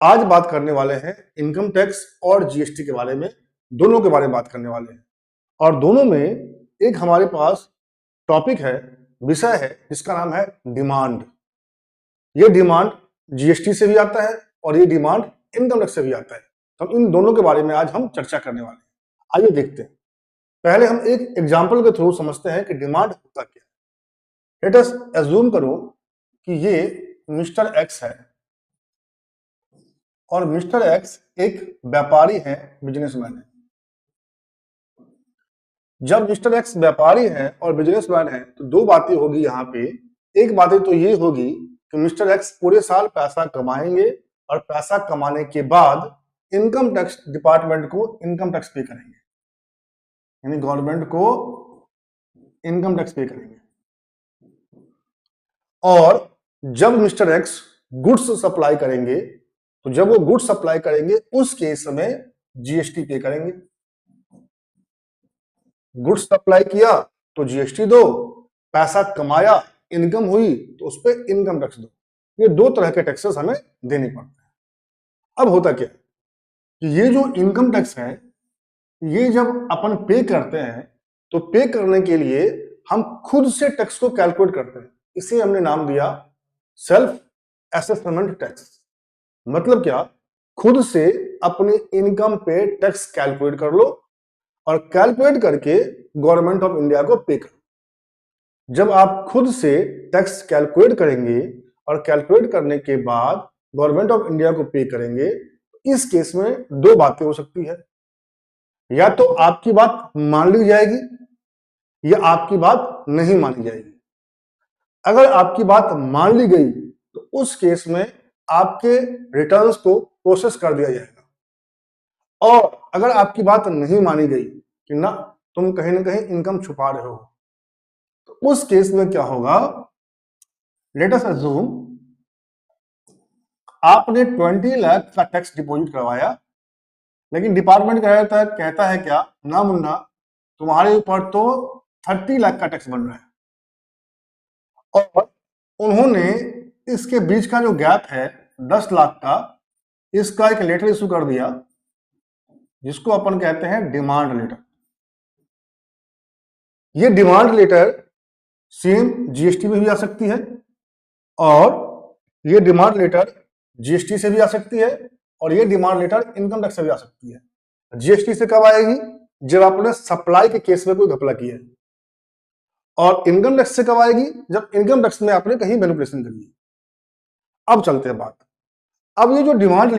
आज बात करने वाले हैं इनकम टैक्स और जीएसटी के बारे में, दोनों के बारे में बात करने वाले हैं। और दोनों में एक हमारे पास टॉपिक है, विषय है, जिसका नाम है डिमांड। ये डिमांड जीएसटी से भी आता है और ये डिमांड इनकम टैक्स से भी आता है। तो हम इन दोनों के बारे में आज हम चर्चा करने वाले हैं। आइए देखते हैं। पहले हम एक एग्जाम्पल के थ्रू समझते हैं कि डिमांड होता क्या है। लेट अस एज्यूम करो कि ये मिस्टर एक्स है और मिस्टर एक्स एक व्यापारी है, बिजनेसमैन है। जब मिस्टर एक्स व्यापारी है और बिजनेसमैन है तो दो बातें होगी यहाँ पे। एक बातें तो ये होगी कि मिस्टर एक्स पूरे साल पैसा कमाएंगे और पैसा कमाने के बाद इनकम टैक्स डिपार्टमेंट को इनकम टैक्स पे करेंगे, यानी गवर्नमेंट को इनकम टैक्स पे करेंगे। और जब मिस्टर एक्स गुड्स सप्लाई करेंगे तो जब वो गुड्स सप्लाई करेंगे उस केस में जीएसटी पे करेंगे। गुड्स सप्लाई किया तो जीएसटी दो, पैसा कमाया, इनकम हुई तो उस पर इनकम टैक्स दो। ये दो तरह के टैक्सेस हमें देने पड़ते हैं। अब होता क्या कि ये जो इनकम टैक्स है ये जब अपन पे करते हैं तो पे करने के लिए हम खुद से टैक्स को कैलकुलेट करते हैं। इसे हमने नाम दिया सेल्फ असेसमेंट टैक्स। मतलब क्या, खुद से अपनी इनकम पे टैक्स कैलकुलेट कर लो और कैलकुलेट करके गवर्नमेंट ऑफ इंडिया को पे करो। जब आप खुद से टैक्स कैलकुलेट करेंगे और कैलकुलेट करने के बाद गवर्नमेंट ऑफ इंडिया को पे करेंगे, इस केस में दो बातें हो सकती है। या तो आपकी बात मान ली जाएगी या आपकी बात नहीं मानी जाएगी। अगर आपकी बात मान ली गई तो उस केस में आपके रिटर्न्स को प्रोसेस कर दिया जाएगा। और अगर आपकी बात नहीं मानी गई कि ना तुम कहीं ना कहीं इनकम छुपा रहे हो, तो उस केस में क्या होगा, लेट अस अज्यूम आपने 20 लाख का टैक्स डिपॉजिट करवाया, लेकिन डिपार्टमेंट कहता है क्या, ना मुन्ना तुम्हारे ऊपर तो 30 लाख का टैक्स बन रहा है। और उन्होंने इसके बीच का जो गैप है 10 लाख का, इसका एक लेटर इशू कर दिया जिसको अपन कहते हैं डिमांड लेटर। ये डिमांड लेटर सेम जीएसटी में भी आ सकती है और ये डिमांड लेटर जीएसटी से भी आ सकती है और ये डिमांड लेटर इनकम टैक्स से भी आ सकती है। जीएसटी से कब आएगी, जब आपने सप्लाई के केस में कोई घपला किया है। और इनकम टैक्स से कब आएगी, जब इनकम टैक्स में आपने कहीं मैनिपुलेशन करी है। अब चलते हैं बात, अब ये जो डिमांड